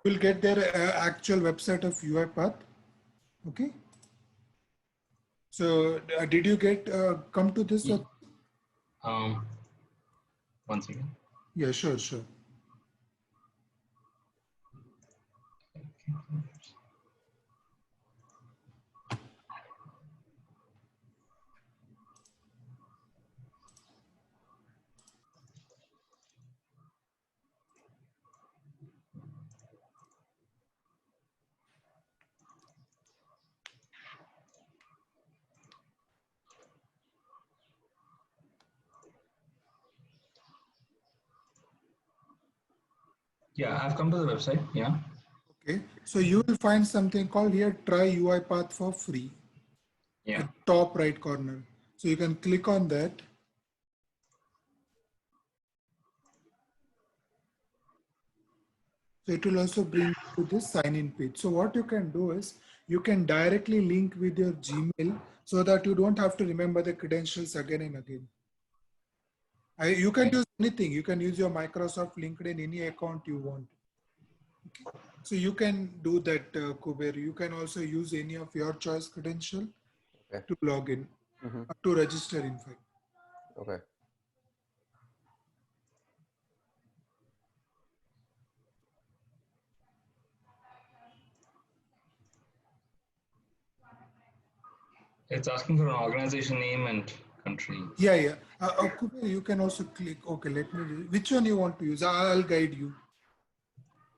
You will get their actual website of UiPath. Okay. So did you get come to this? One second. Yeah, sure, sure. Yeah, I've come to the website. Yeah. Okay. So you will find something called here, try UiPath for free. Yeah. At top right corner. So you can click on that. So it will also bring you to this sign in page. So what you can do is you can directly link with your Gmail so that you don't have to remember the credentials again and again. You can use anything. You can use your Microsoft LinkedIn, any account you want. Okay. So you can do that, Kuber. You can also use any of your choice credential to log in, to register in fact. Okay. It's asking for an organization name and country. Yeah, yeah. Kuber, you can also click. Okay, let me. Which one you want to use? I'll guide you.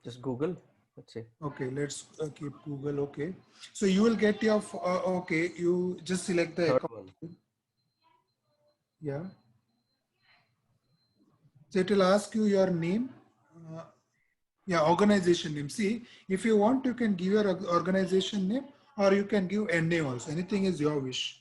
Just Google. Let's see. Okay, let's keep Google. Okay, so you will get your. Okay, you just select the Third account. one. Yeah. So it will ask you your name. Yeah, organization name. See, if you want, you can give your organization name, or you can give NA also. Anything is your wish.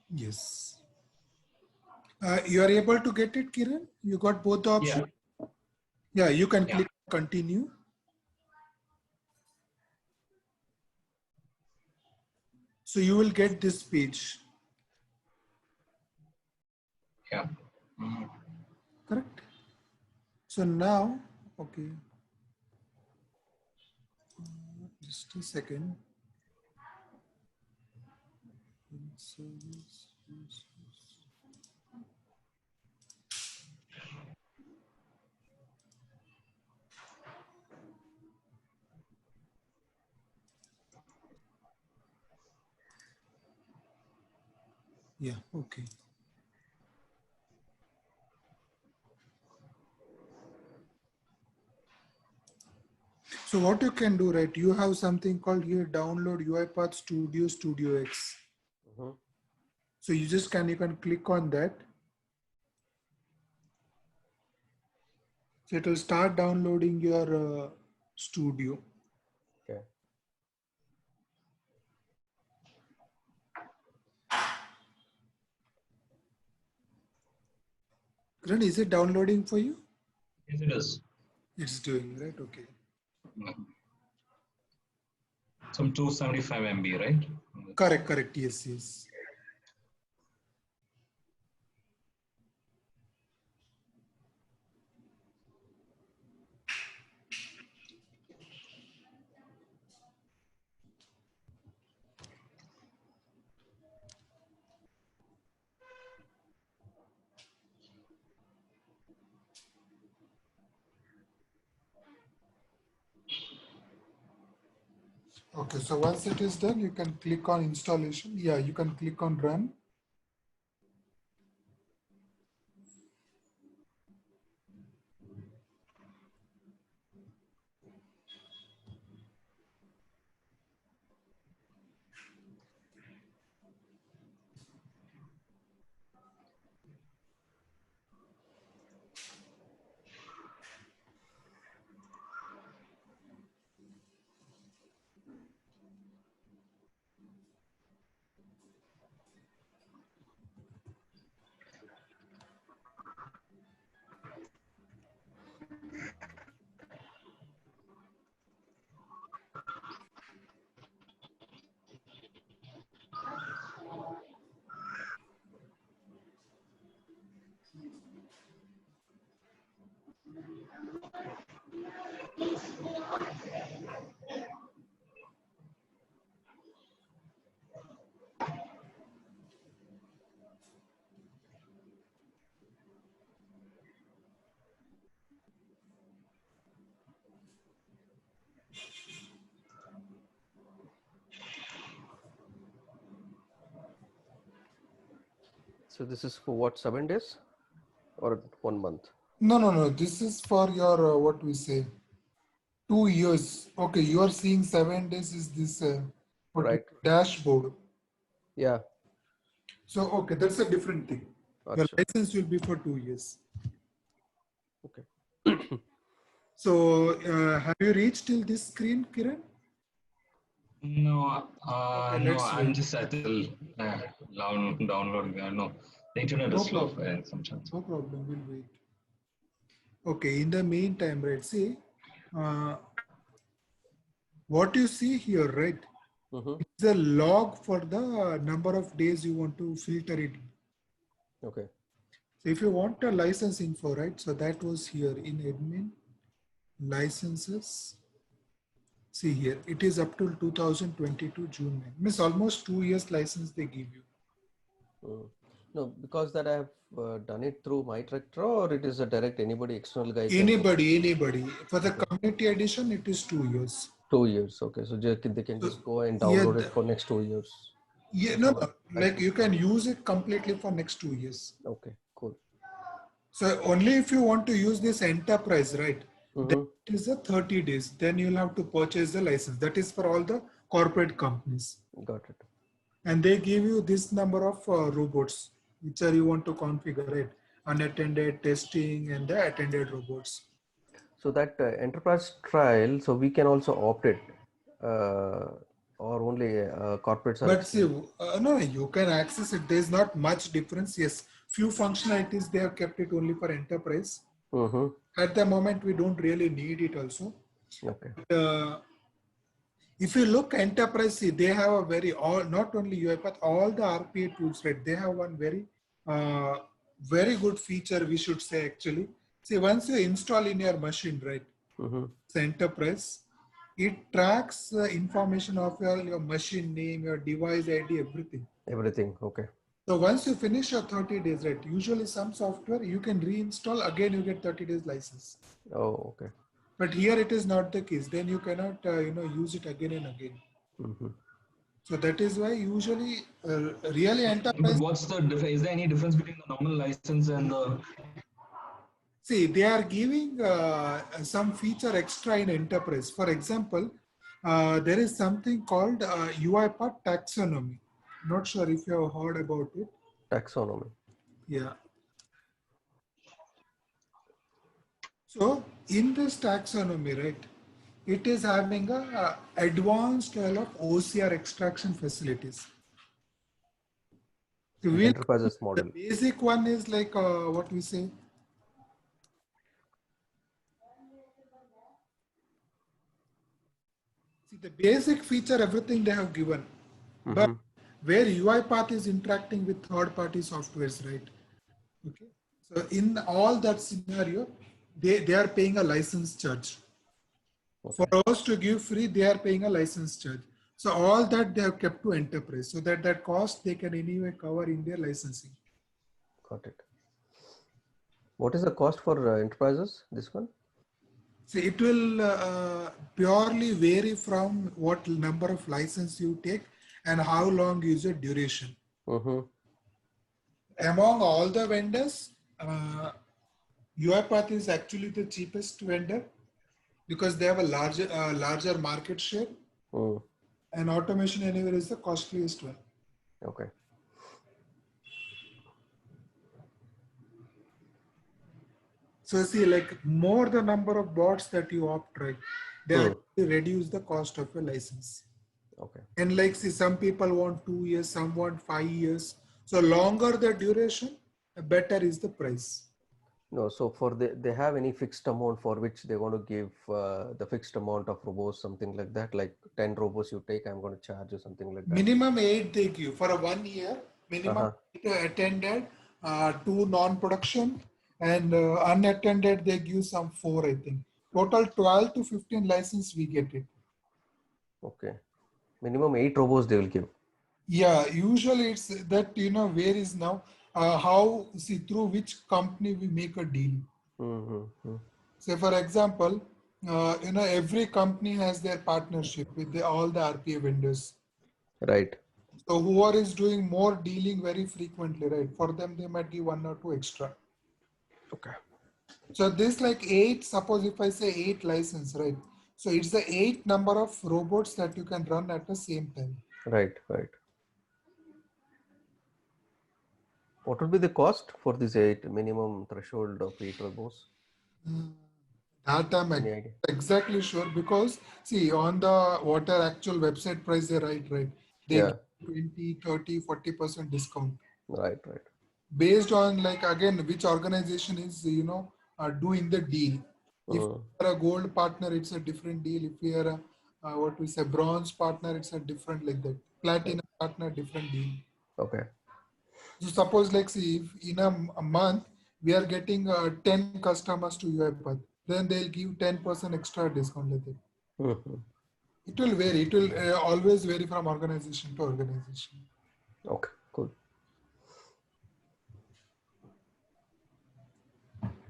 Yes. You are able to get it, Kiran? You got both the options? Yeah, you can click continue. So you will get this page. Yeah. Correct. So now, okay. Just a second. Yeah, okay. So what you can do, right? You have something called here, download UiPath Studio, Studio X. So you can click on that. So it will start downloading your studio. Okay. Kiran, is it downloading for you? Yes, it is. It's doing, right? Okay. Some 275 MB, right? Correct, correct. Yes, yes. Okay, so once it is done, you can click on installation. Yeah, you can click on run. So this is for what, 7 days or 1 month? No. This is for your what we say 2 years. Okay, you are seeing 7 days is this what Right. dashboard. Yeah. So okay, that's a different thing. Your Acha. license will be for 2 years. Okay. So have you reached till this screen, Kiran? No, Okay, no, let's I'm wait. just at the downloading. No, the internet No is slow problem. sometimes. No problem. We'll wait. Okay. In the meantime, right? See, uh, what you see here, right? Mm-hmm. It's a log for the number of days you want to filter it. Okay. So if you want a license info, right? So that was here in admin licenses. See here, it is up till 2022 June 9. Means almost 2 years license they give you. Mm. No, because that I have done it through MyTractor, or it is a direct anybody external guy can do. Anybody. For the Okay. community edition, it is 2 years. 2 years. Okay. So they can So just go and yeah, download it for next 2 years. yeah, That's no, how no, like you can use it completely for next 2 years. Okay, cool. So only if you want to use this enterprise, right? Then Mm-hmm. it is a 30 days. Then you'll have to purchase the license. That is for all the corporate companies. Got it. And they give you this number of robots, which are you want to configure it. Unattended, testing, and the attended robots. So that enterprise trial, so we can also opt it, uh, or only corporates are But see, excluded. no, you can access it. There's not much difference. Yes, few functionalities, they have kept it only for enterprise. Mm-hmm. At the moment, we don't really need it also. Okay. If you look enterprise, see, they have a very, all not only UiPath, all the RPA tools, right? They have one uh, very good feature, we should say actually. See, once you install in your machine, right? Mm-hmm. It's enterprise, it tracks the information of your machine name, your device ID, everything. Everything. Okay. So once you finish your 30 days, right? Usually some software you can reinstall again, you get 30 days license. Oh, okay. But here it is not the case. Then you cannot, use it again and again. Mm-hmm. So that is why usually really But enterprise, what's the is there any difference between the normal license and the? see, they are giving some feature extra in enterprise. For example, there is something called UiPath taxonomy. Not sure if you have heard about it. Taxonomy. Yeah. So in this taxonomy, right, it is having a advanced level of OCR extraction facilities. So Enterprises the model. basic one is like what we say. See, the basic feature, everything they have given. But Mm-hmm. where UiPath is interacting with third-party softwares, right? Okay. So in all that scenario, they are paying a license charge. Okay. For us to give free, they are paying a license charge. So all that they have kept to enterprise, so that cost they can anyway cover in their licensing. Got it. What is the cost for enterprises? This one? So it will purely vary from what number of license you take and how long is your duration. Mm-hmm. Among all the vendors, UiPath is actually the cheapest vendor because they have a larger market share, Mm. and Automation Anywhere is the costliest one. Okay. So see, like more the number of bots that you opt, right, they actually reduce the cost of your license. Okay. And like see, some people want 2 years, some want 5 years. So longer the duration, better is the price. No, so for they have any fixed amount for which they want to give the fixed amount of robots, something like that, like 10 robots you take, I'm going to charge you something like that. Minimum 8 they give for a 1 year. Minimum 8 attended, 2 non-production, and unattended they give some 4, I think. Total 12 to 15 license we get it. Okay. Minimum 8 robots they will give. Yeah, usually it's that, where is now, how, see, through which company we make a deal. Mm-hmm. Say, for example, every company has their partnership with all the RPA vendors. Right. So whoever is doing more dealing very frequently, right? For them, they might give 1 or 2 extra. Okay. So this like 8, suppose if I say 8 license, right? So it's the 8 number of robots that you can run at the same time. Right. What would be the cost for this 8 minimum threshold of 8 robots? That I'm Any idea? exactly sure, because see on the what are actual website price they write, right? They Yeah. give 20, 30, 40% discount Right. based on like again which organization is doing the deal. If Mm. you're a gold partner, it's a different deal. If you are a what we say bronze partner, it's a different like that. Platinum partner, different deal. Okay. So suppose like see if in a month we are getting 10 customers to UiPath, then they'll give 10% extra discount like that. Mhm. It will vary. It will always vary from organization to organization. Okay. Cool.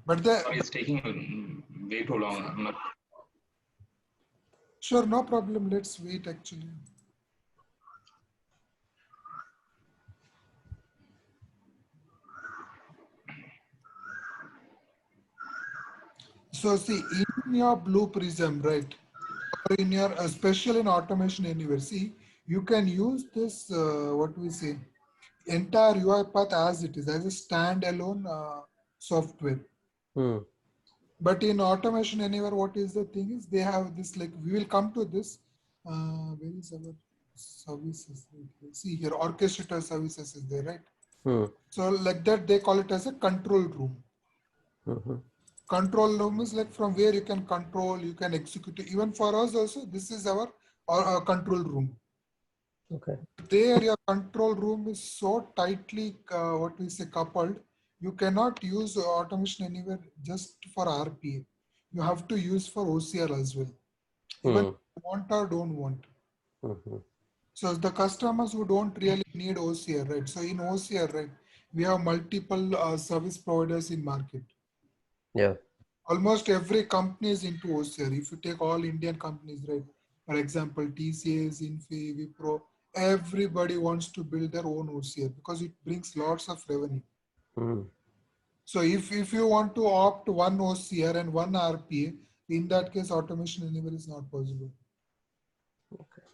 But Sorry, it's taking way too long. I'm not. sure, no problem. Let's wait actually. So see, in your Blue Prism, right, or in your, especially in Automation Anywhere, see, you can use this, what we say, entire UiPath as it is, as a standalone software. Hmm. But in Automation Anywhere, what is the thing is, they have this, like, we will come to this, where is our services? Right here. See here, orchestrator services is there, right? Hmm. So like that, they call it as a control room. Mhm. Control room is like from where you can control, you can execute. Even for us also, this is our control room. Okay. There, your control room is so tightly, what we say, coupled. You cannot use Automation Anywhere just for RPA. You have to use for OCR as well. Even Hmm. if you want or don't want. Mhm. So the customers who don't really need OCR, right? So in OCR, right, we have multiple service providers in market. Yeah. Almost every company is into OCR. If you take all Indian companies, right? For example, TCS, Infy, Wipro, everybody wants to build their own OCR because it brings lots of revenue. Hmm. So if you want to opt one OCR and one RPA, in that case, Automation Anywhere is not possible. Okay.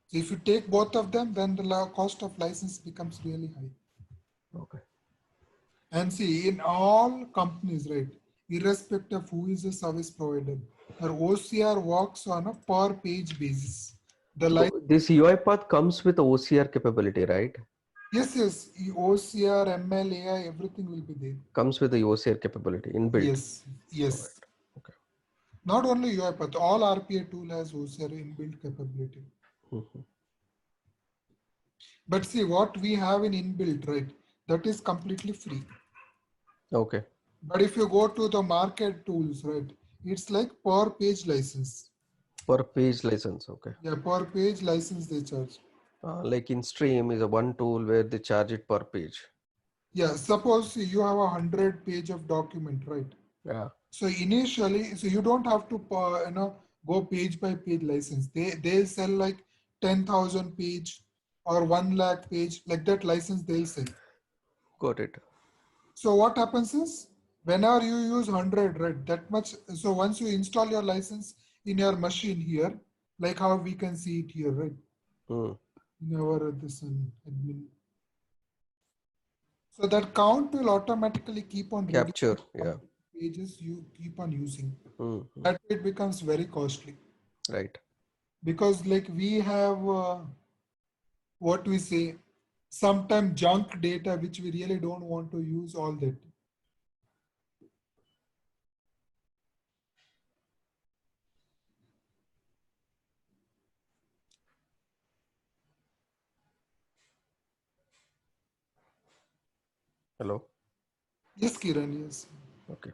So if you take both of them, then the cost of license becomes really high. Okay. And see, in all companies, right, irrespective of who is the service provider, our OCR works on a per page basis. The So this UiPath comes with OCR capability, right? yes, OCR, ML, AI, everything will be there. Comes with the OCR capability inbuilt. Yes, All yes. right. Okay. Not only UiPath, all RPA tool has OCR inbuilt capability. Mhm. But see, what we have in inbuilt, right, that is completely free. Okay. But if you go to the market tools, right, it's like per page license. Per page license. Okay. Yeah, per page license they charge. Like in Stream is a one tool where they charge it per page. Yeah, suppose you have 100 page of document, right? Yeah. So initially, so you don't have to go page by page license. They sell like 10,000 page or 1 lakh page, like that license they'll sell. Got it. So what happens is whenever you use 100, right, that much. So once you install your license in your machine here, like how we can see it here, right? Hmm. In our this admin. So that count will automatically keep on reducing Capture. Yeah. pages you keep on using. Hmm. That it becomes very costly Right. because like we have what we say, sometimes junk data which we really don't want to use all that. Hello. Yes, Kiran, yes. Okay.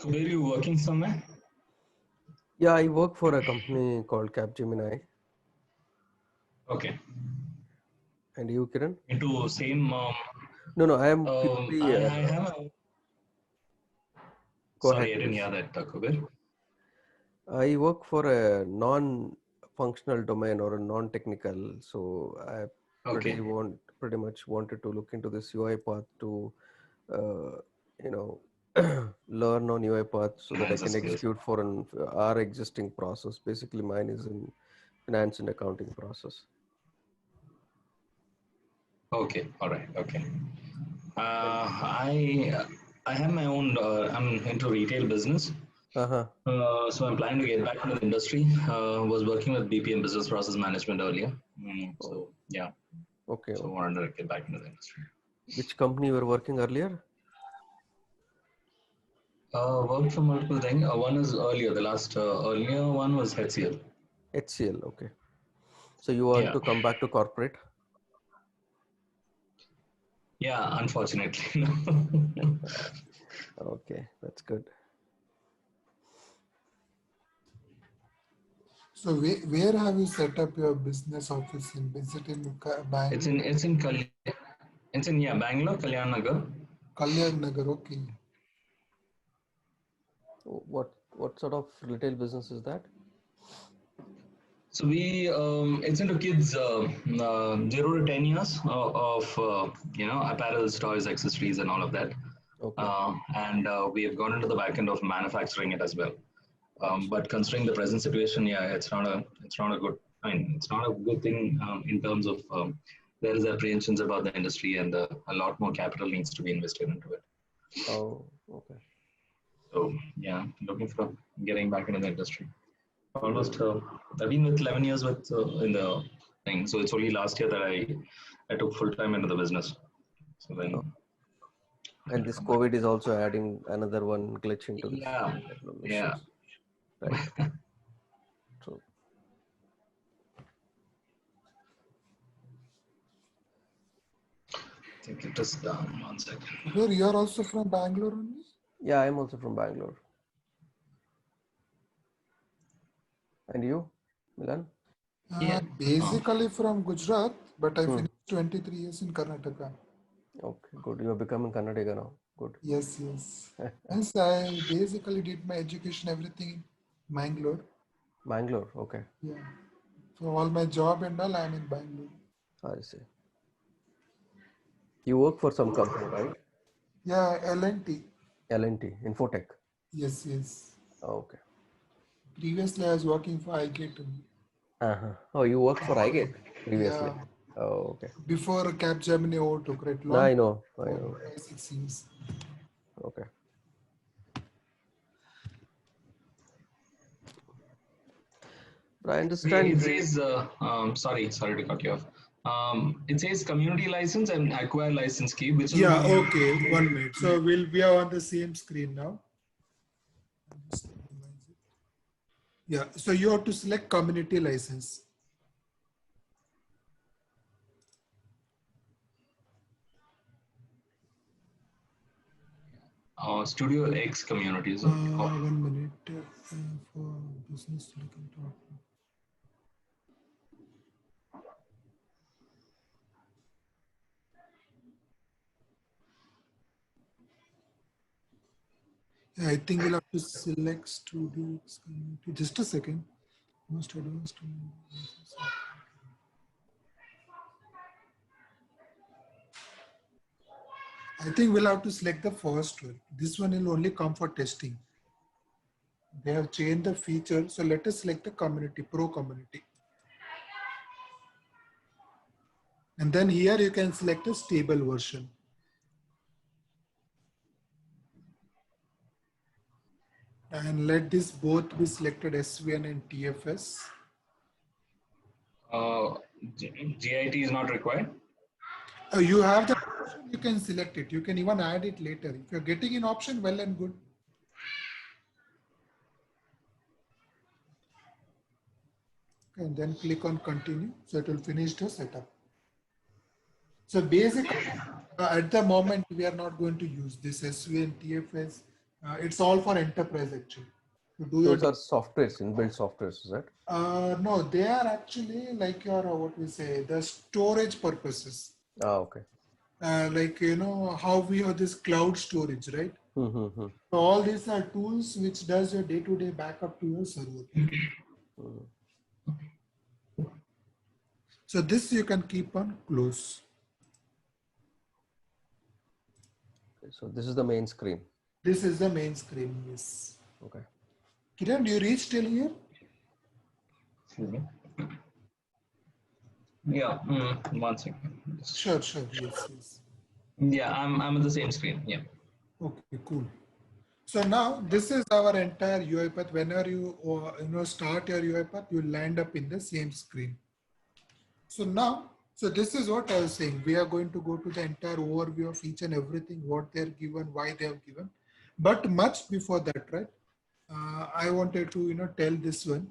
So were you working somewhere? Yeah, I work for a company called Capgemini. Okay. And you, Kiran? Into same. No, I am I purely. have. Go ahead, Sorry, I didn't please. hear that, Kabir. I work for a non-functional domain or a non-technical, so I Okay. pretty much wanted to look into this UI path to, uh, you know, learn on UI path so that I Enhance the can skills. execute for our existing process. Basically, mine is in finance and accounting process. Okay. All right. Okay. I have my own. I'm into retail business. Uh-huh. So I'm planning to get back into the industry. Was working with BPM Business Process Management earlier. Oh, So yeah. okay, So okay. wanted to get back into the industry. Which company you were working earlier? Worked for multiple things. One is earlier. The last earlier one was HCL. HCL. Okay. So you want Yeah. to come back to corporate? Yeah. Unfortunately. Okay, that's good. So where have you set up your business office in? Is it in It's Bangalore? in it's in Bangalore, Kalyan Nagar. Kalyan Nagar, okay. What sort of retail business is that? So we it's into kids 0 to 10 years of apparels, toys, accessories, and all of that. Okay. And we have gone into the back end of manufacturing it as well. But considering the present situation, yeah, it's not a good. I mean, it's not a good thing in terms of there is apprehensions about the industry, and a lot more capital needs to be invested into it. Oh, okay. So yeah, looking for getting back into the industry. Almost I've been with 11 years with in the thing, so it's only last year that I took full time into the business. So then Oh, I had and to this come back. COVID is also adding another one glitch into this Yeah, yeah. issues. Right. True. I think it is down 1 second. Where you are also from Bangalore only? Yeah, I'm also from Bangalore. And you, Milan? Yeah. Basically from Gujarat, but I Hmm. finished 23 years in Karnataka. Okay, good. You are becoming Kannadiga now. Good. Yes, yes. Hence, I basically did my education, everything in Bangalore. Bangalore. Okay, Yeah. So all my job and all, I'm in Bangalore. I see. You work for some company, right? Yeah, L&T. L&T, Infotech. Yes, yes. Okay. Previously, I was working for iGate only. Uh-huh. Oh, you worked for iGate previously. Yeah. Oh, okay. Before Capgemini overtook, right? No, Long, I know. 5, 6 years. Okay. But I Okay, understand. it says sorry to cut you off. It says community license and acquire license key, which is the Yeah, one you okay. 1 minute. So we are on the same screen now. Yeah, so you have to select community license. Studio X community, is it? 1 minute for business. Yeah, I think we'll have to select Studio X community. Just a second. Most advanced. I think we'll have to select the first one. This one will only come for testing. They have changed the feature. So let us select the community, pro community. And then here you can select a stable version. And let this both be selected SVN and TFS. GIT is not required. You have the option, you can select it. You can even add it later. If you're getting an option, well and good. And then click on continue. So it will finish the setup. So basically, at the moment, we are not going to use this SVN, TFS, It's all for enterprise actually. To do your Those are softwares, inbuilt softwares, is that? no, they are actually like your what we say the storage purposes. Ah, okay. Like how we have this cloud storage, right? Mm-hmm. So all these are tools which does your day-to-day backup to your server. So this you can keep on close. So this is the main screen. This is the main screen. Yes. Okay. Kiran, do you reach till here? Excuse me. Yeah, 1 second. Sure. Yes. Yeah, I'm at the same screen. Yeah. Okay, cool. So now this is our entire UiPath. Whenever you start your UiPath, you land up in the same screen. So now, so this is what I was saying. We are going to go to the entire overview of each and everything, what they're given, why they have given. But much before that, right? I wanted to tell this one.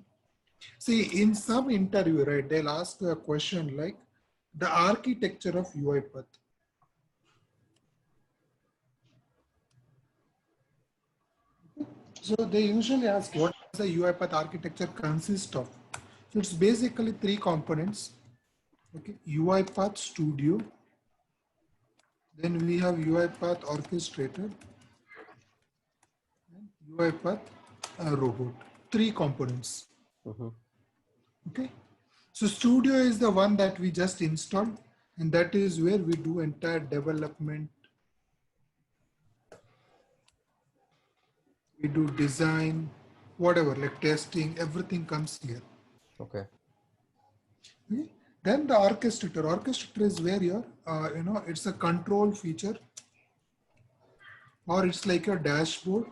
See, in some interview, right, they'll ask a question like the architecture of UiPath. So they usually ask what does the UiPath architecture consist of? So it's basically 3 components. Okay, UiPath Studio. Then we have UiPath Orchestrator and UiPath Robot. 3 components. Okay. So Studio is the one that we just installed, and that is where we do entire development. We do design, whatever, like testing, everything comes here. Okay. Okay. Then the orchestrator. Orchestrator is where your, it's a control feature, or it's like your dashboard.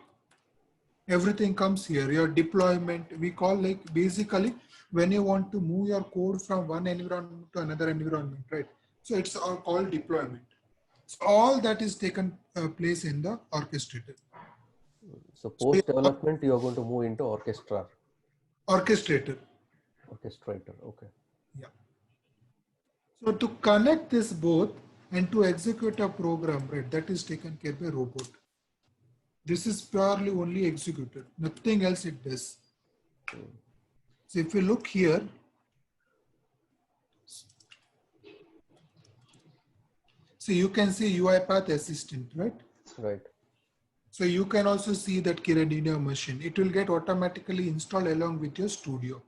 Everything comes here. Your deployment, we call like basically when you want to move your code from one environment to another environment, right? So it's all called deployment. So all that is taken place in the orchestrator. So post development, you are going to move into orchestrator. Orchestrator. Orchestrator. Okay. Yeah. So to connect this both and to execute a program, right, that is taken care by robot. This is purely only executed, nothing else it does. So if you look here, so you can see UiPath Assistant, right? Right. So you can also see that Kiran in your machine. It will get automatically installed along with your studio.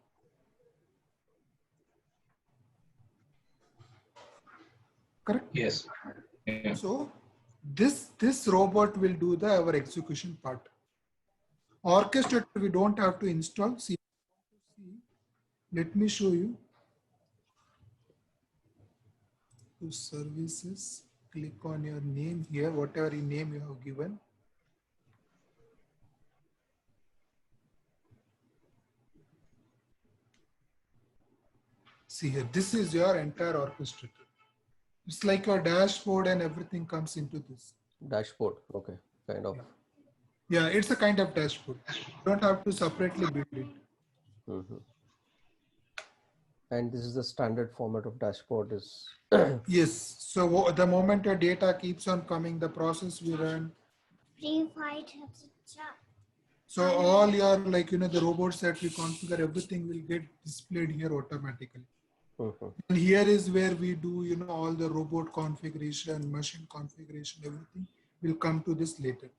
Correct? Yes. Yeah. So this robot will do our execution part. Orchestrator we don't have to install. See, let me show you. To services, click on your name here, whatever name you have given. See here, this is your entire orchestrator. It's like your dashboard and everything comes into this. Dashboard. Okay. Kind of. Yeah, it's a kind of dashboard. You don't have to separately build it. And this is the standard format of dashboard is. Yes. So the moment your data keeps on coming, the process we run. So all your the robots that we configure, everything will get displayed here automatically. And here is where we do all the robot configuration, machine configuration, everything will come to this later.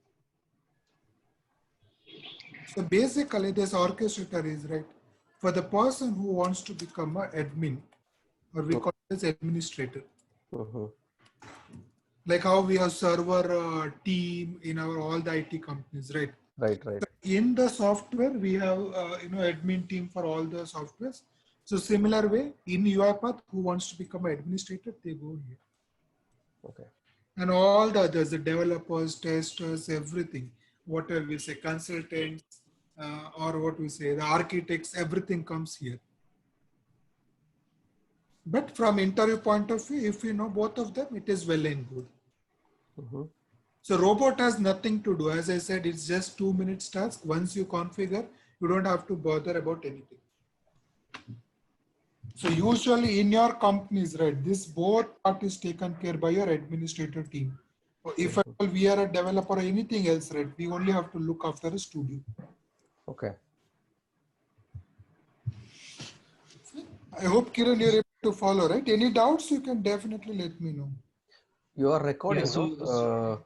So basically this orchestrator is right for the person who wants to become an admin, or we call it as administrator. Like how we have server team in our all the IT companies, right? Right. So in the software, we have admin team for all the softwares. So similar way in UiPath, who wants to become an administrator, they go here. Okay. And all the others, the developers, testers, everything, whatever we say, consultants, or what we say, the architects, everything comes here. But from interview point of view, if you know both of them, it is well and good. So robot has nothing to do. As I said, it's just 2 minutes task. Once you configure, you don't have to bother about anything. So usually in your companies, right, this both part is taken care by your administrator team. If at all we are a developer or anything else, right, we only have to look after a studio. Okay. I hope, Kiran, you're able to follow, right? Any doubts, you can definitely let me know. You are recording, Yeah, so- huh?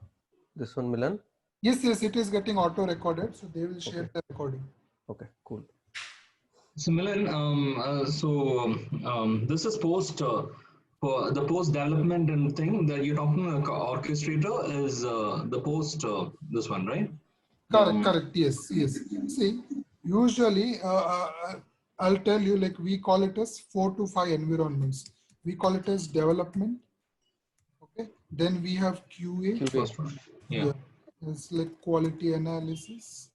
This one, Milan? Yes, it is getting auto recorded, so they will share Okay. the recording. Okay, cool. So Milan, this is post for the post development and thing that you're talking orchestrator is the post this one, right? Correct. Yes. See, usually, I'll tell you, like we call it as 4 to 5 environments. We call it as development. Okay. Then we have QA. QA. First one. Yeah. It's like quality analysis.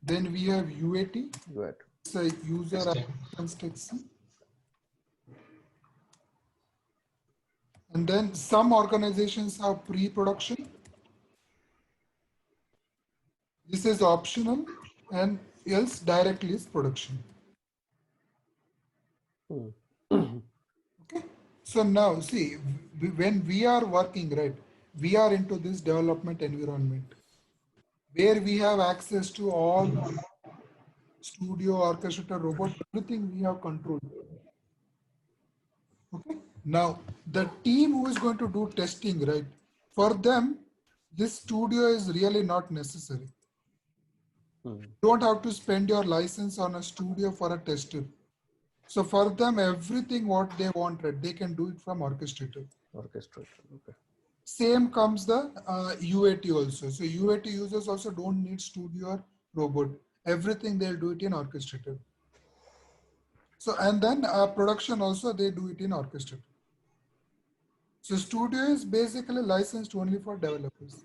Then we have UAT. UAT. It's a user Testing. acceptance testing. And then some organizations have pre-production. This is optional, and else directly is production. Okay. So now see, when we are working, right, we are into this development environment where we have access to all studio, orchestrator, robot, everything we have control. Okay. Now the team who is going to do testing, right, for them, this studio is really not necessary. You don't have to spend your license on a studio for a tester. So for them, everything what they want, right, they can do it from orchestrator. Orchestrator. Okay. Same comes the UAT also. So UAT users also don't need studio or robot. Everything they'll do it in orchestrator. So and then production also they do it in orchestrator. So studio is basically licensed only for developers.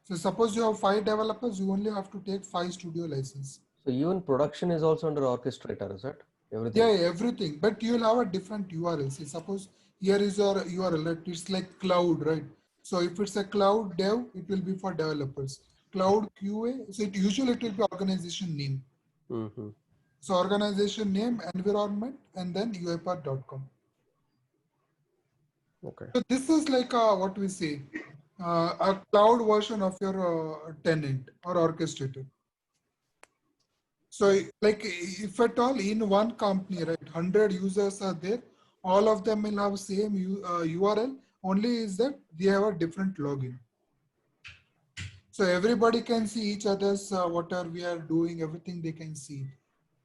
So suppose you have 5 developers, you only have to take 5 studio license. So even production is also under orchestrator, is it? Everything. Yeah, everything. But you'll have a different URL. See, suppose here is your URL, right? It's like cloud, right? So if it's a cloud dev, it will be for developers. Cloud QA, so usually it will be organization name. So organization name, environment, and then UiPath.com. Okay. So this is like what we say, a cloud version of your tenant or orchestrator. So like if at all in one company, right, 100 users are there, all of them will have same URL, only is that they have a different login. So everybody can see each other's whatever we are doing, everything they can see.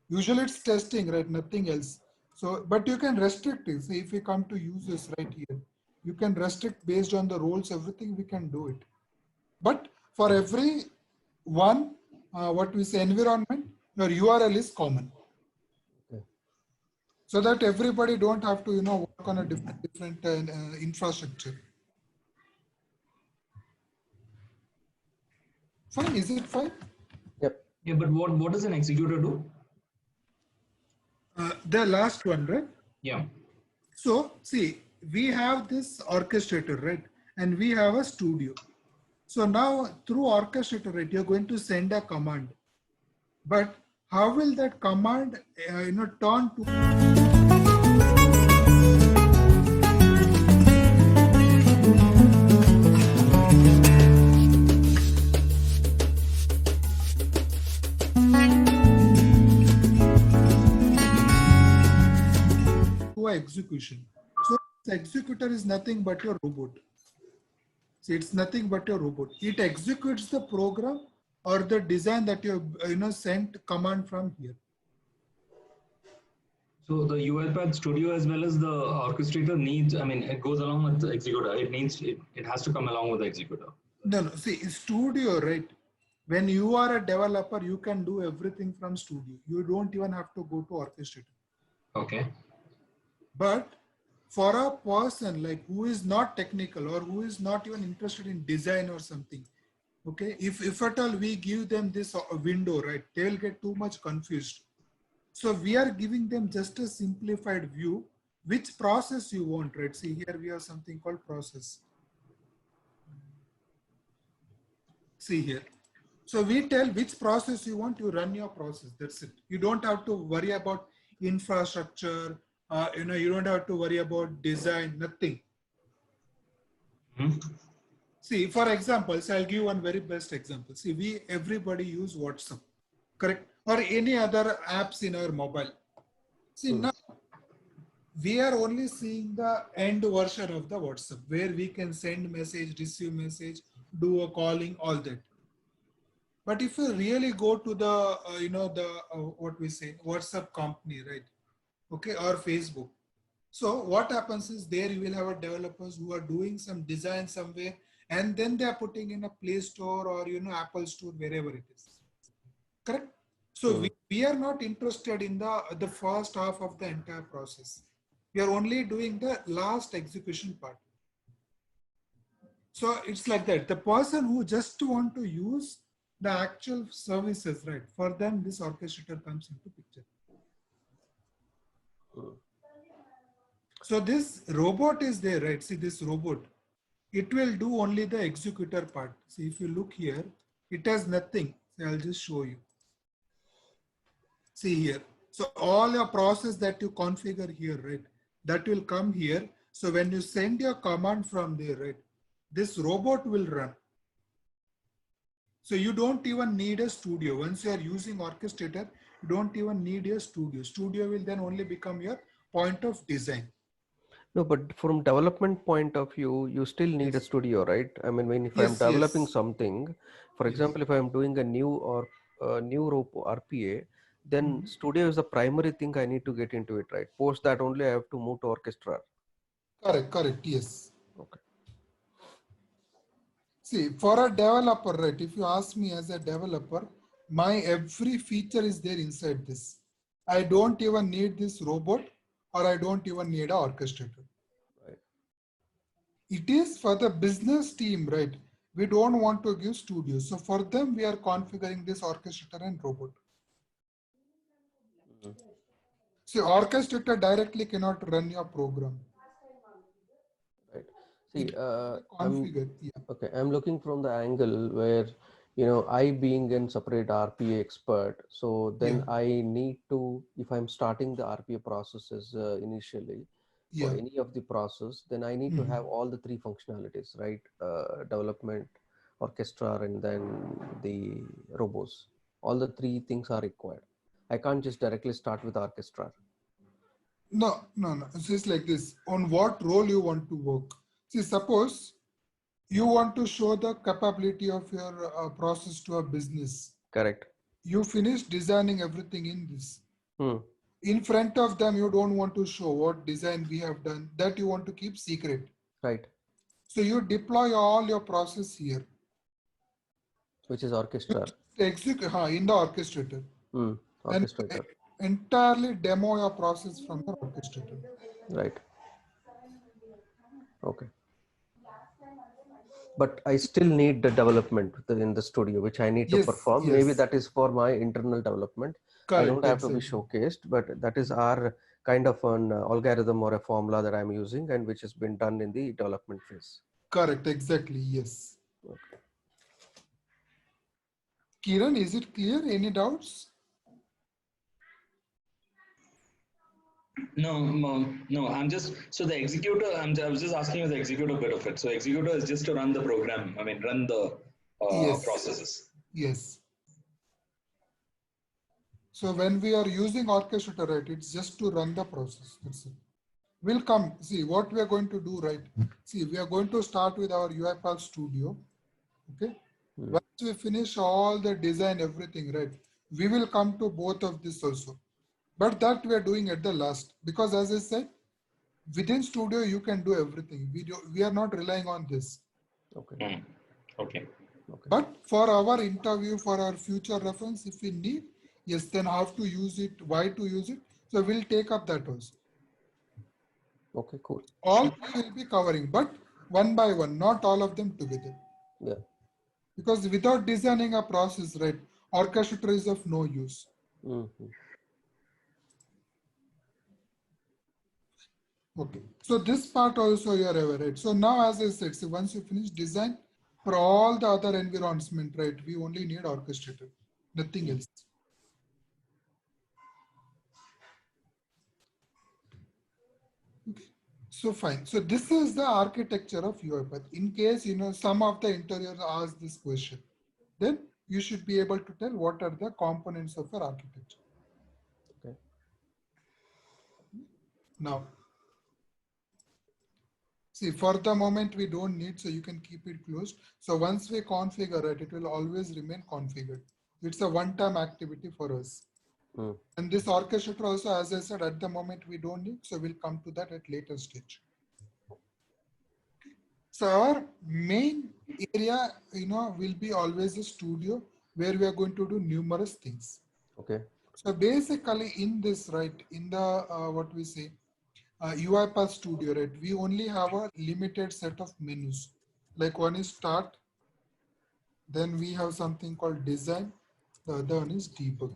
Usually it's testing, right, nothing else. So, but you can restrict it. Say if we come to users right here, you can restrict based on the roles, everything we can do it. But for every one, what we say environment, your URL is common. Okay. So that everybody don't have to, work on a different infrastructure. Fine, is it fine? Yep. Yeah, but what does an executor do? The last one, right? Yeah. So see, we have this orchestrator, right? And we have a studio. So now through orchestrator, right, you're going to send a command. But how will that command, turn to? Execution. So the executor is nothing but your robot. See, it's nothing but your robot. It executes the program or the design that you sent command from here. So the UiPath Studio as well as the orchestrator needs, I mean, it goes along with the executor. It has to come along with the executor. No. See, studio, right? When you are a developer, you can do everything from studio. You don't even have to go to orchestrator. Okay. But for a person like who is not technical or who is not even interested in design or something, okay, if at all we give them this window, right, they will get too much confused. So we are giving them just a simplified view, which process you want, right? See here we have something called process. See here. So we tell which process you want, you run your process. That's it. You don't have to worry about infrastructure. You don't have to worry about design, nothing. See, for example, so I'll give you one very best example. See, everybody use WhatsApp, correct? Or any other apps in our mobile. See, now we are only seeing the end version of the WhatsApp where we can send message, receive message, do a calling, all that. But if you really go to the, what we say, WhatsApp company, right? Okay, or Facebook. So what happens is there you will have a developers who are doing some design somewhere, and then they are putting in a Play Store or Apple Store, wherever it is. Correct? So we are not interested in the first half of the entire process. We are only doing the last execution part. So it's like that. The person who just want to use the actual services, right? For them, this orchestrator comes into picture. So this robot is there, right? See this robot, it will do only the executor part. See, if you look here, it has nothing. So I'll just show you. See here. So all your process that you configure here, right? That will come here. So when you send your command from there, right? This robot will run. So you don't even need a studio. Once you are using orchestrator, you don't even need a studio. Studio will then only become your point of design. No, but from development point of view, you still need a studio, right? I mean, if I'm developing something, for example, if I'm doing a new or new RPA, then studio is the primary thing I need to get into it, right? Post that only I have to move to orchestra. Correct, yes. Okay. See, for a developer, right, if you ask me as a developer, my every feature is there inside this. I don't even need this robot, or I don't even need an orchestrator. Right. It is for the business team, right? We don't want to give studios. So for them, we are configuring this orchestrator and robot. See, orchestrator directly cannot run your program. Right. See, Okay, I'm looking from the angle where, I being a separate RPA expert, so then I need to, if I'm starting the RPA processes initially, for any of the process, then I need to have all the three functionalities, right? Development, orchestra, and then the robots. All the three things are required. I can't just directly start with orchestra. No. It's just like this. On what role you want to work? See, suppose you want to show the capability of your process to a business. Correct. You finish designing everything in this. In front of them, you don't want to show what design we have done. That you want to keep secret. Right. So you deploy all your process here. Which is orchestra. Execute in the orchestrator. Orchestrator. And entirely demo your process from the orchestrator. Right. Okay. But I still need the development in the studio, which I need to perform. Maybe that is for my internal development. Correct, I don't have to be showcased, but that is our kind of an algorithm or a formula that I'm using and which has been done in the development phase. Correct, exactly, yes. Okay. Kiran, is it clear? Any doubts? No. I'm just, so the executor, I was just asking you the executor bit of it. So executor is just to run the program. I mean, run the processes. Yes. So when we are using orchestrator, right, it's just to run the process. That's it. We'll come, see what we are going to do, right? See, we are going to start with our UiPath Studio. Okay. Once we finish all the design, everything, right, we will come to both of this also. But that we are doing at the last, because as I said, within Studio, you can do everything. We are not relying on this. Okay. Okay. But for our interview, for our future reference, if we need, yes, then how to use it, why to use it. So we'll take up that also. Okay, cool. All we will be covering, but one by one, not all of them together. Yeah. Because without designing a process, right, orchestrator is of no use. Okay, so this part also you are aware, right? So now, as I said, so once you finish design for all the other environment, right, we only need orchestrator, nothing else. Okay, So fine. So this is the architecture of UiPath. In case, some of the interviewers ask this question, then you should be able to tell what are the components of your architecture. Okay. Now, see, for the moment we don't need, so you can keep it closed. So once we configure it, it will always remain configured. It's a one-time activity for us. And this orchestrator also, as I said, at the moment we don't need, so we'll come to that at later stage. So our main area, will be always a studio where we are going to do numerous things. Okay. So basically in this, right, in the, what we say, UiPath Studio, right, we only have a limited set of menus. Like one is start, then we have something called design, the other one is debug.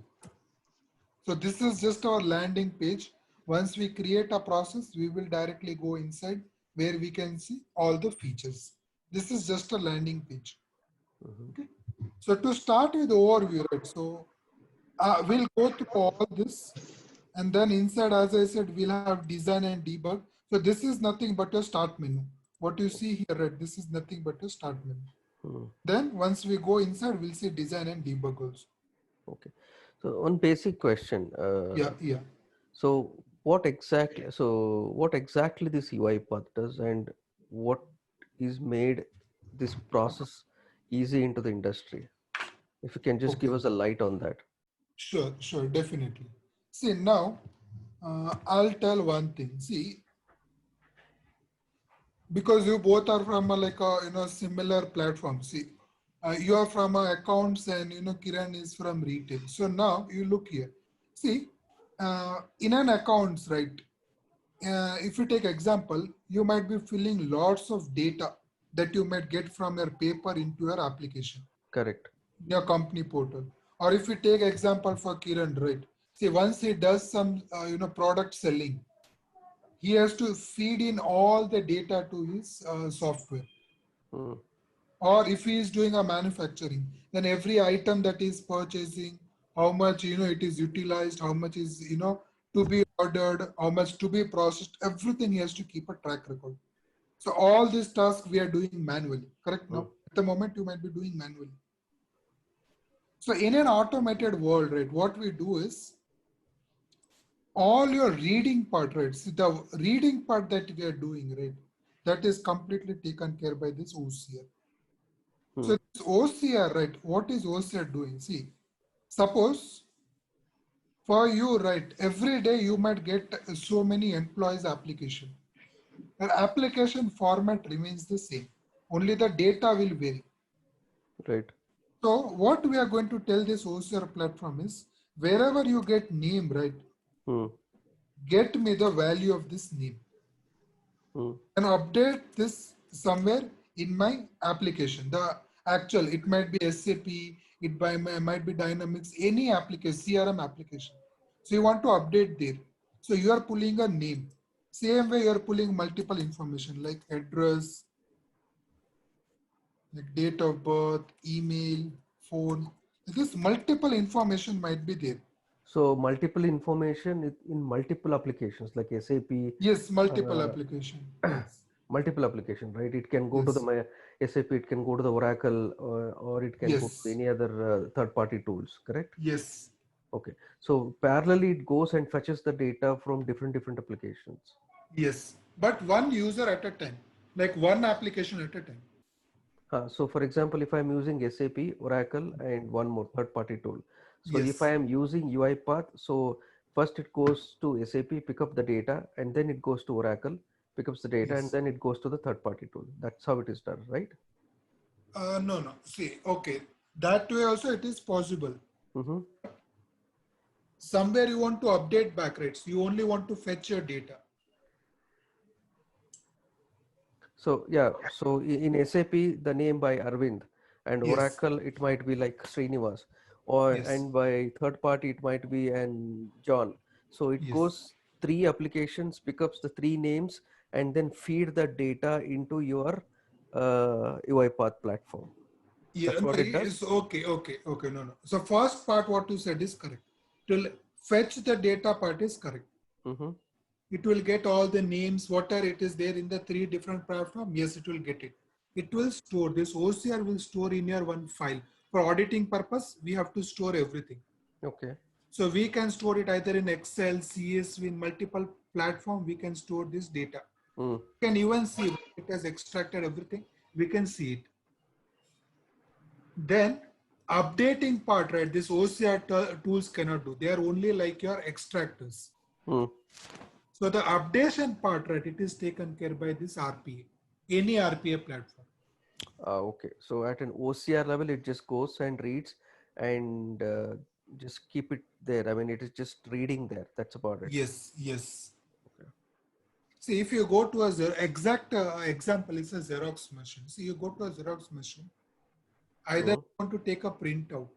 So this is just our landing page. Once we create a process, we will directly go inside where we can see all the features. This is just a landing page. Okay. So to start with overview, right? So we'll go through all this, and then inside, as I said, we'll have design and debug. So this is nothing but a start menu. What you see here, right? This is nothing but a start menu. Then once we go inside, we'll see design and debug also. Okay. So one basic question. Yeah. So what exactly this UiPath does, and what is made this process easy into the industry? If you can just give us a light on that. Sure, definitely. See, now I'll tell one thing. See, because you both are from a similar platform. See, you are from accounts, and Kiran is from retail. So now you look here. See, in an accounts, right? If you take example, you might be filling lots of data that you might get from your paper into your application. Correct. Your company portal. Or if you take example for Kiran, right? See, once he does some product selling, he has to feed in all the data to his software. Or if he is doing a manufacturing, then every item that is purchasing, how much it is utilized, how much is to be ordered, how much to be processed, everything he has to keep a track record. So all these tasks we are doing manually. Correct? Now at the moment you might be doing manually. So in an automated world, right, what we do is all your reading part, right? See, the reading part that we are doing, right, that is completely taken care by this OCR. So this OCR, right, what is OCR doing? See, suppose for you, right, every day you might get so many employees application. Your application format remains the same. Only the data will vary. Right. So what we are going to tell this OCR platform is, wherever you get name, right, get me the value of this name and update this somewhere in my application. The actual, it might be SAP, it might be Dynamics, any application, CRM application. So you want to update there. So you are pulling a name. Same way you are pulling multiple information like address, like date of birth, email, phone. This multiple information might be there. So multiple information in multiple applications like SAP. Yes, multiple application. Yes. Multiple application, right? It can go to the SAP, it can go to the Oracle, or it can go to any other third-party tools, correct? Yes. Okay. So parallelly, it goes and fetches the data from different applications. Yes, but one user at a time, like one application at a time. So for example, if I'm using SAP, Oracle, and one more third-party tool. So if I am using UiPath, so first it goes to SAP, pick up the data, and then it goes to Oracle, pick up the data, and then it goes to the third-party tool. That's how it is done, right? No. See, okay. That way also it is possible. Somewhere you want to update back rates. You only want to fetch your data. So yeah, so in SAP, the name by Arvind, and Oracle, it might be like Srinivas, or and by third party, it might be and John. So it goes 3 applications, picks the 3 names, and then feed the data into your UiPath platform. Yeah, that's what it does. Okay. No. So first part, what you said is correct. To fetch the data part is correct. It will get all the names, whatever it is there in the 3 different platforms. Yes, it will get it. It will store, this OCR will store in your one file. For auditing purpose, we have to store everything. Okay. So we can store it either in Excel, CSV, in multiple platform, we can store this data. Mm. We can even see it has extracted everything. We can see it. Then updating part, right? This OCR tools cannot do. They are only like your extractors. Mm. So the updation part, right? It is taken care by this RPA, any RPA platform. Okay. So at an OCR level, it just goes and reads and just keep it there. I mean, it is just reading there. That's about it. Yes, yes. Okay. See, if you go to a exact example, is a Xerox machine. See, you go to a Xerox machine, either you want to take a printout.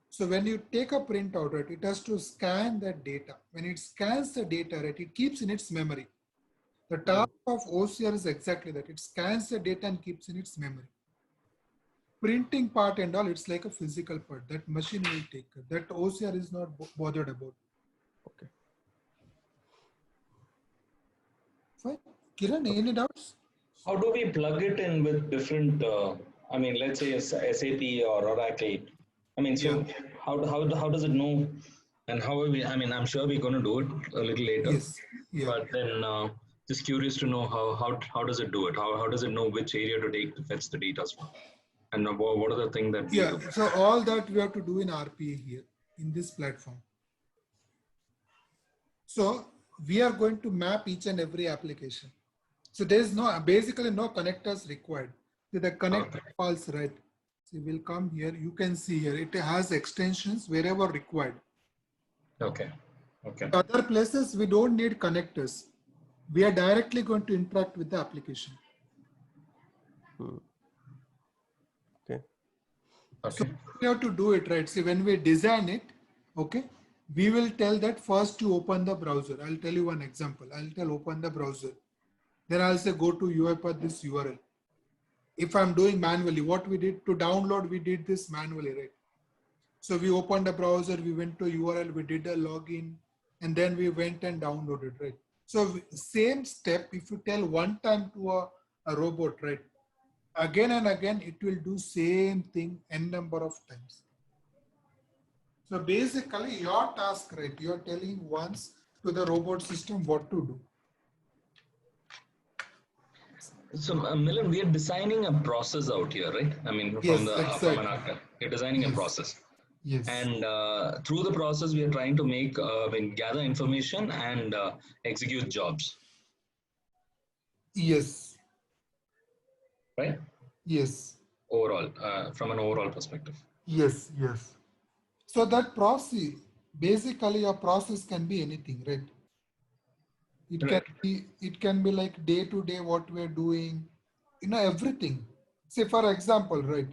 So when you take a printout, right, it has to scan that data. When it scans the data, right, it keeps in its memory. The task of OCR is exactly that. It scans the data and keeps in its memory. Printing part and all, it's like a physical part. That machine will take it. That OCR is not bothered about. Okay. Fine. Kiran, any doubts? How do we plug it in with different, I mean, let's say SAP or Oracle? I mean, so how does it know? And how are we, I mean, I'm sure we're going to do it a little later. Yes. Yeah. But then just curious to know how does it do it? How does it know which area to take to fetch the data from? And what are the things that we do? So all that we have to do in RPA here in this platform. So we are going to map each and every application. So there is basically no connectors required. So the connector falls right. So we'll come here. You can see here it has extensions wherever required. Okay. Okay. Other places we don't need connectors. We are directly going to interact with the application. Okay. So we have to do it right. See, when we design it, okay, we will tell that first to open the browser. I'll tell you one example. I'll tell open the browser. Then I'll say go to UiPath this URL. If I'm doing manually, what we did to download, we did this manually, right? So we opened the browser, we went to URL, we did a login, and then we went and downloaded, right? So same step, if you tell one time to a robot, right? Again and again, it will do same thing n number of times. So basically your task, right? You're telling once to the robot system what to do. So Milan, we are designing a process out here, right? I mean, from from an architect, you're designing a process. Yes. And through the process, we are trying to make, gather information and execute jobs. Yes. Right? Yes. Overall, from an overall perspective. Yes, yes. So that process, basically your process can be anything, right? It can be like day to day what we're doing, everything. Say for example, right?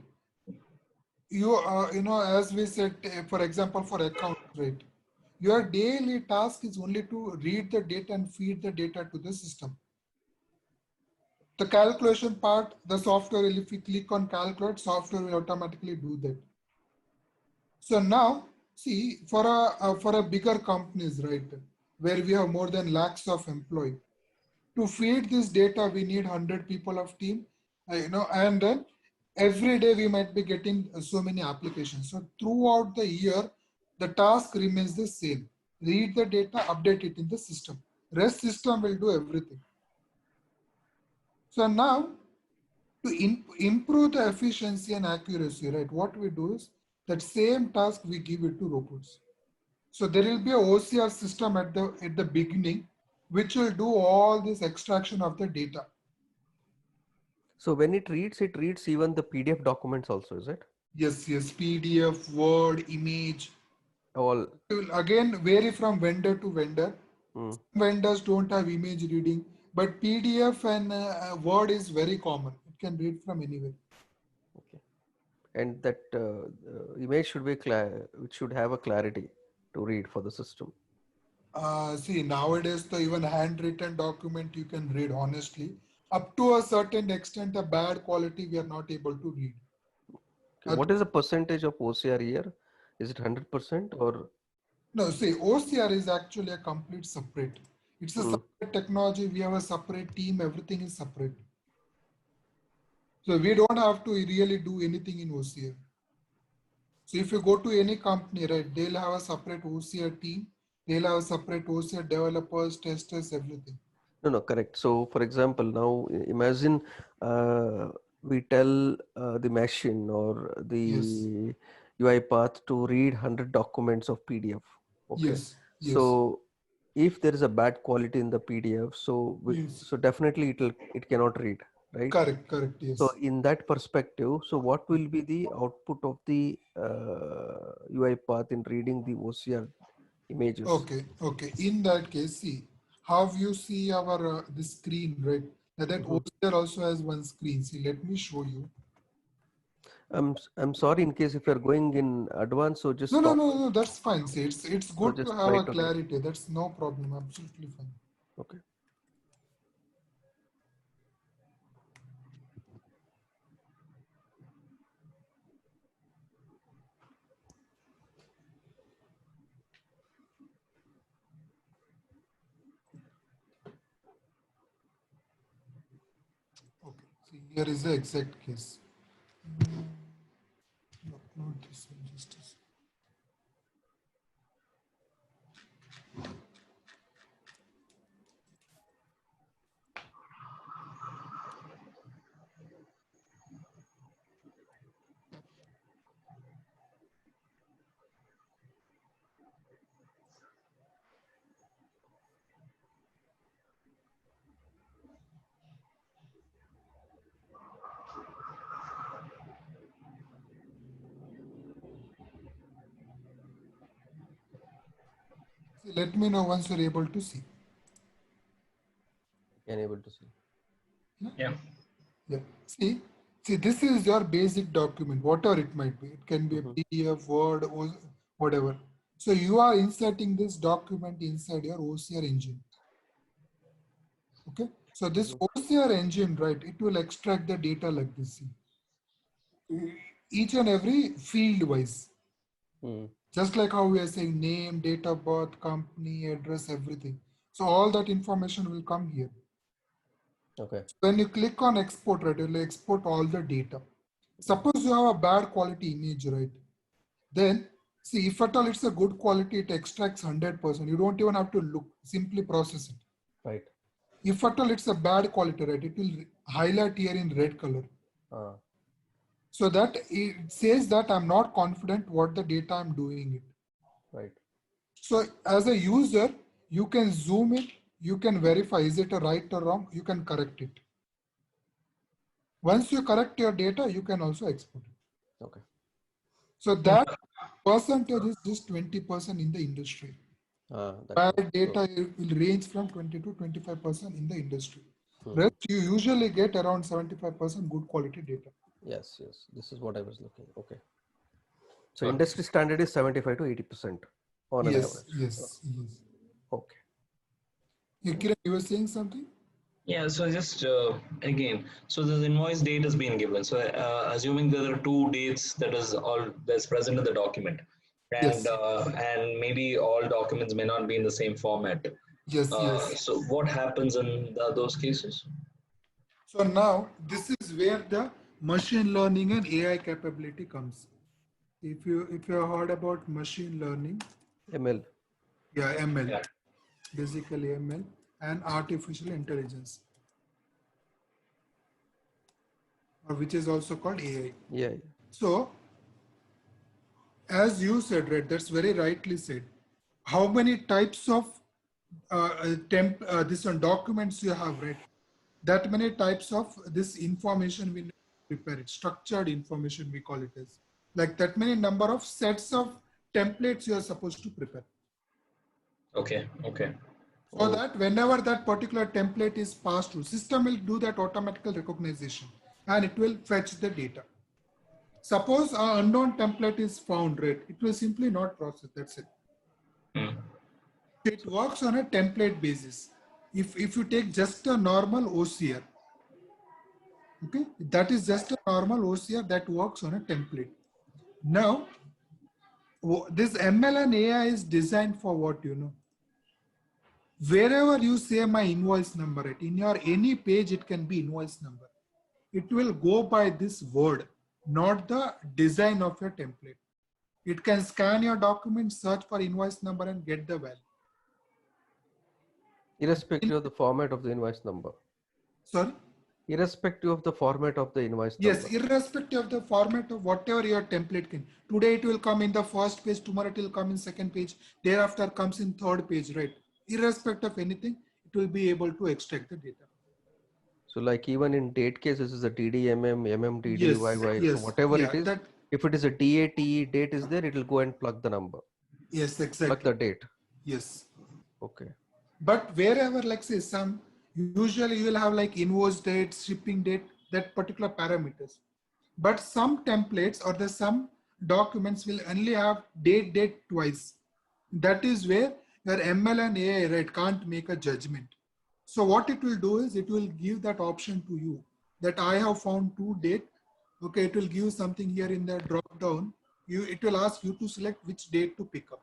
As we said, for example, for accounts, right? Your daily task is only to read the data and feed the data to the system. The calculation part, the software, if you click on calculate, software will automatically do that. So now, see, for a bigger companies, right, where we have more than lakhs of employees, to feed this data, we need 100 people of team, and then every day we might be getting so many applications. So throughout the year, the task remains the same. Read the data, update it in the system. Rest system will do everything. So now, to improve the efficiency and accuracy, right, what we do is that same task we give it to robots. So there will be a OCR system at the beginning, which will do all this extraction of the data. So when it reads even the PDF documents also, is it? Yes, yes, PDF, Word, image. All. It will again vary from vendor to vendor. Some vendors don't have image reading, but PDF and Word is very common. It can read from anywhere. Okay. And that image should be it should have a clarity to read for the system. See, nowadays, the even handwritten document you can read honestly. Up to a certain extent, a bad quality we are not able to read. Okay. What is the percentage of OCR here? Is it 100% or? No, see, OCR is actually a complete separate. It's a separate technology. We have a separate team. Everything is separate. So we don't have to really do anything in OCR. So if you go to any company, right, they'll have a separate OCR team. They'll have a separate OCR developers, testers, everything. No, correct. So for example, now imagine we tell the machine or the UiPath to read 100 documents of PDF. Okay. Yes. So if there is a bad quality in the PDF, so so definitely it cannot read, right? Correct. Yes. So in that perspective, so what will be the output of the UiPath in reading the OCR images? Okay. In that case, see how you see our the screen, right? That OCR also has one screen. See, let me show you. I'm sorry in case if you're going in advance, so just no, that's fine. See, it's good so to have a clarity. That's no problem. Absolutely fine. Okay. Okay. See, here is the exact case. Not this one, just this. See, let me know once you're able to see. Able to see. Yeah. See, this is your basic document, whatever it might be. It can be a PDF, Word, or whatever. So you are inserting this document inside your OCR engine. Okay. So this OCR engine, right, it will extract the data like this. Each and every field wise. Just like how we are saying name, date of birth, company, address, everything. So all that information will come here. Okay. So when you click on export, right, it will export all the data. Suppose you have a bad quality image, right? Then see, if at all it's a good quality, it extracts 100%. You don't even have to look, simply process it. Right. If at all it's a bad quality, right, it will highlight here in red color. So that it says that I'm not confident what the data I'm doing it. Right. So as a user, you can zoom it, you can verify, is it a right or wrong? You can correct it. Once you correct your data, you can also export it. Okay. So that percentage is just 20% in the industry. Bad data will range from 20 to 25% in the industry. Rest, you usually get around 75% good quality data. Yes. This is what I was looking. Okay. So industry standard is 75 to 80% on an average. Yes. Okay. Kiran, you were saying something? Yeah, so just again, so this invoice date has been given. So assuming there are two dates that's present in the document, and and maybe all documents may not be in the same format. Yes. So what happens in those cases? So now this is where the machine learning and AI capability comes. If you have heard about machine learning, ML. Yeah, ML. Basically ML and artificial intelligence, which is also called AI. Yeah. So as you said, right, that's very rightly said. How many types of this one documents you have, right? That many types of this information we need to prepare it. Structured information we call it as. Like that many number of sets of templates you are supposed to prepare. Okay. So that whenever that particular template is passed through, system will do that automatical recognition and it will fetch the data. Suppose an unknown template is found, right? It will simply not process. That's it. It works on a template basis. If you take just a normal OCR, okay, that is just a normal OCR that works on a template. Now, this ML and AI is designed for what, you know? Wherever you say my invoice number, right, in your any page, it can be invoice number. It will go by this word, not the design of your template. It can scan your document, search for invoice number and get the value. Irrespective of the format of the invoice number. Sorry? Irrespective of the format of the invoice Yes, number. irrespective of the format of whatever your template can. Today it will come in the first page, tomorrow it will come in second page, thereafter comes in third page, right? Irrespective of anything, it will be able to extract the data. So like even in date cases, is a TD, MMDD, Yes, YY. yes, So whatever yeah, it is, that, if it is a DA, TE date is there, it will go and plug the number. yes, Plug exactly. the date. Yes. Okay. But wherever, like say some, usually you will have like invoice date, shipping date, that particular parameters. But some templates or the some documents will only have date twice. That is where your ML and AI, right, can't make a judgment. So what it will do is it will give that option to you that I have found two date. Okay, it will give something here in the drop down. It will ask you to select which date to pick up.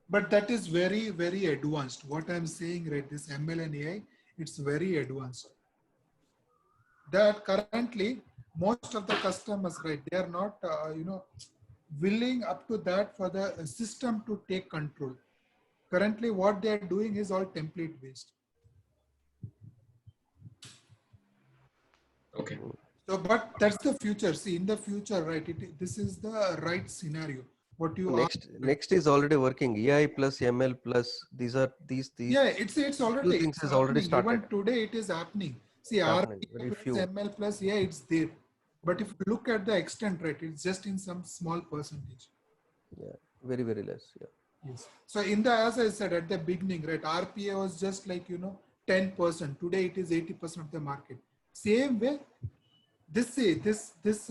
But that is very, very advanced. What I'm saying, right, this ML and AI, it's very advanced. That currently most of the customers, right, they are not, willing up to that for the system to take control. Currently, what they are doing is all template based. Okay. So, but that's the future. See, in the future, right, this is the right scenario. What you Next is already working. AI plus ML plus these yeah, it's few already things it's has already happening. started. Even today, it is happening. See, It's happening. RPA Very plus few. ML plus yeah, it's there. But if you look at the extent, right, it's just in some small percentage. Yeah, very, very less. Yeah. Yes. So in the, as I said at the beginning, right, RPA was just like, 10%. Today it is 80% of the market. Same way, this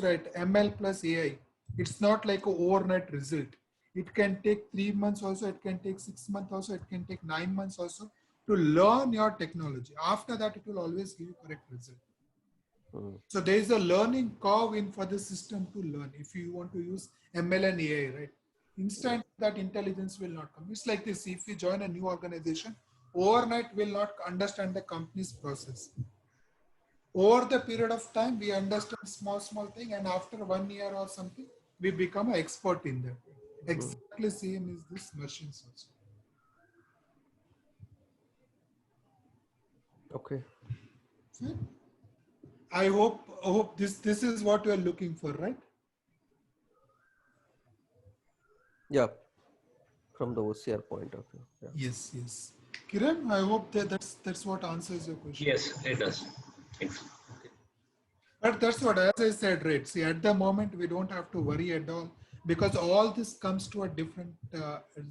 right, ML plus AI, it's not like an overnight result. It can take 3 months also, it can take 6 months also, it can take 9 months also to learn your technology. After that, it will always give you correct result. So there is a learning curve in for the system to learn. If you want to use ML and AI, right? Instant that intelligence will not come. It's like this: if you join a new organization, overnight will not understand the company's process. Over the period of time, we understand small thing, and after 1 year or something, we become an expert in that. Exactly same is this machines also. Okay. So, I hope this is what you are looking for, right? Yeah. From the OCR point of view. Yeah. Yes. Kiran, I hope that's what answers your question. Yes, it does. Thanks. Okay. But that's what, as I said, right? See, at the moment, we don't have to worry at all because all this comes to a different,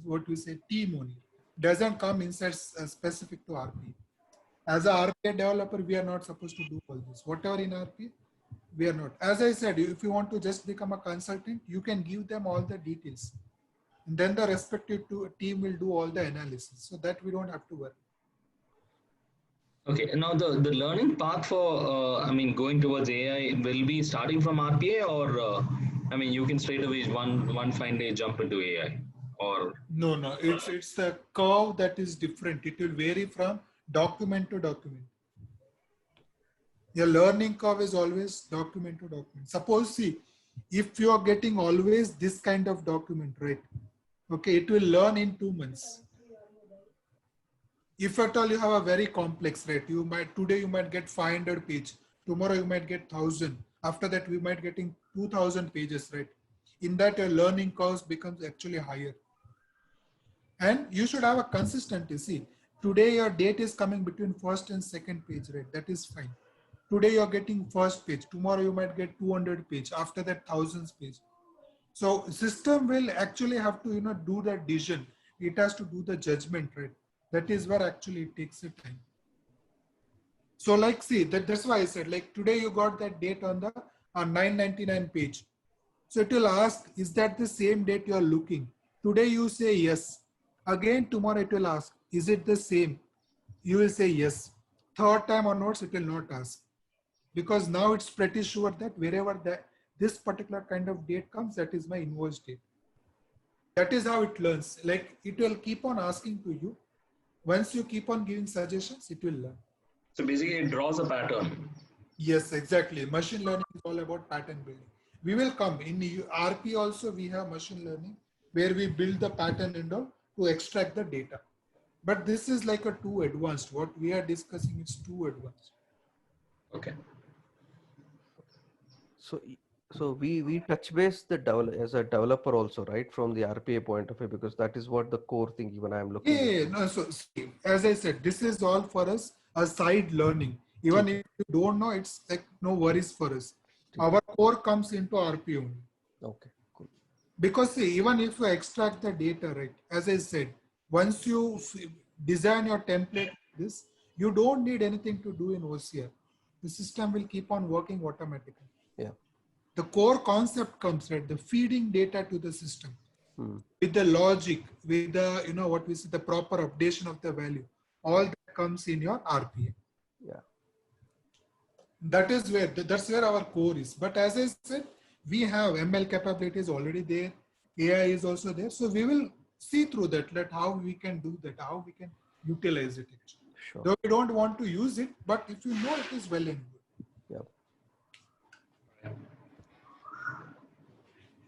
what we say, team only. Doesn't come inside specific to RP. As a RPA developer, we are not supposed to do all this. Whatever in RPA, we are not. As I said, if you want to just become a consultant, you can give them all the details. And then the respective team will do all the analysis so that we don't have to worry. Okay, now the learning path for, going towards AI will be starting from RPA or, you can straight away one fine day jump into AI or? No, it's the curve that is different. It will vary from document to document. Your learning curve is always document to document. Suppose, see, if you are getting always this kind of document, right? Okay, it will learn in 2 months. If at all you have a very complex, right? Today you might get 500 page. Tomorrow you might get 1000. After that, we might getting 2000 pages, right? In that, your learning curve becomes actually higher. And you should have a consistency. See, today your date is coming between first and second page, right? That is fine. Today you're getting first page. Tomorrow you might get 200 page. After that, thousands page. So system will actually have to, do the decision. It has to do the judgment, right? That is where actually it takes a time. So like, see, that's why I said, like today you got that date on the 999 page. So it will ask, is that the same date you are looking? Today you say yes. Again, tomorrow it will ask, is it the same? You will say yes. Third time onwards, it will not ask. Because now it's pretty sure that wherever this particular kind of date comes, that is my invoice date. That is how it learns. Like it will keep on asking to you, Once you keep on giving suggestions, it will learn. So basically it draws a pattern. Yes, exactly. Machine learning is all about pattern building. We will come in RP also. We have machine learning where we build the pattern window to extract the data. But this is like a too advanced. What we are discussing is too advanced. Okay. So we touch base as a developer also, right, from the RPA point of view, because that is what the core thing even I'm looking at. No, so see, as I said, this is all for us a side learning. Even if you don't know, it's like no worries for us. Our core comes into RPA only. Okay, cool. Because see, even if you extract the data, right, as I said, once you design your template this, you don't need anything to do in OCR. The system will keep on working automatically. Yeah. The core concept comes, right, the feeding data to the system with the logic, with the, you know, what we say, the proper updation of the value. All that comes in your RPA. Yeah. That's where our core is. But as I said, we have ML capabilities already there. AI is also there. So we will see through that, how we can do that, how we can utilize it. Sure. Though we don't want to use it, but if you know it is well and good. Yeah.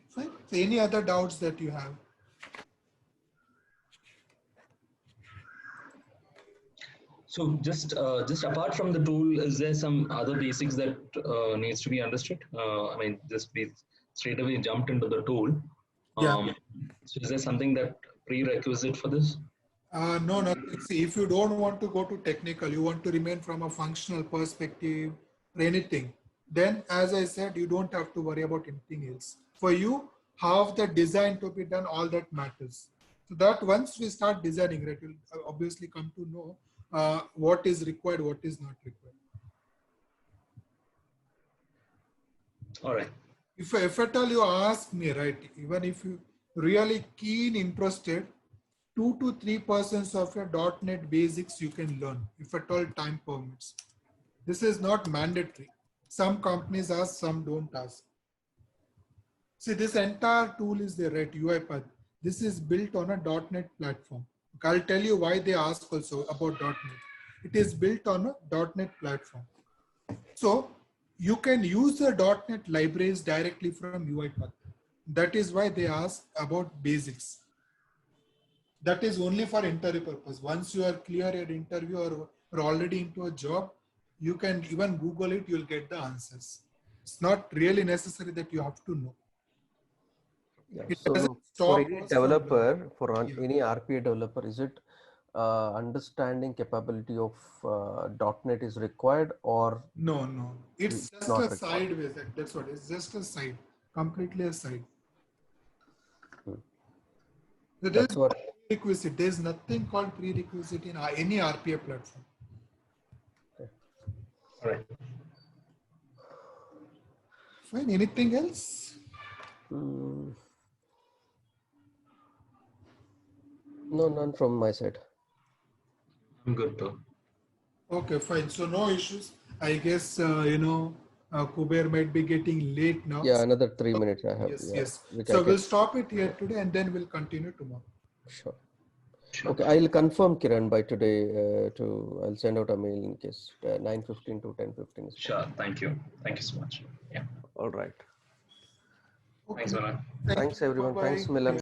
Fine. So any other doubts that you have? So just apart from the tool, is there some other basics that needs to be understood? I mean, just be straight away jumped into the tool. Yeah. So is there something that prerequisite for this? No, nothing. See, if you don't want to go to technical, you want to remain from a functional perspective or anything, then as I said, you don't have to worry about anything else. For you, how the design to be done, all that matters. So that once we start designing, right, you'll obviously come to know what is required, what is not required. All right. If at all you ask me, right, even if you really keen interested, 2 to 3% of your .NET basics you can learn, if at all time permits. This is not mandatory. Some companies ask, some don't ask. See, this entire tool is there, right, UiPath. This is built on a .NET platform. I'll tell you why they ask also about .NET. It is built on a .NET platform. So you can use the .NET libraries directly from UiPath. That is why they ask about basics. That is only for interview purpose. Once you are clear at interview or already into a job, you can even Google it, you'll get the answers. It's not really necessary that you have to know. Yeah. It So for any developer, any RPA developer, is it understanding capability of .NET is required or? No. It's just not a required. sideways. That's what it's just a side, completely a side. That's what prerequisite. There's nothing called prerequisite in any RPA platform. Okay. All right. Fine. Anything else? No, none from my side. I'm good too. Okay, fine. So no issues. I guess, Kuber might be getting late now. Yeah, another 3 minutes I have. Yes. So we'll stop it here today and then we'll continue tomorrow. Sure. Okay, I'll confirm Kiran by today. I'll send out a mail in case 9:15 to 10:15. Sure. Thank you. Thank you so much. Yeah. All right. Okay. Thanks, Milan. Thanks everyone. Bye-bye. Thanks, Milan.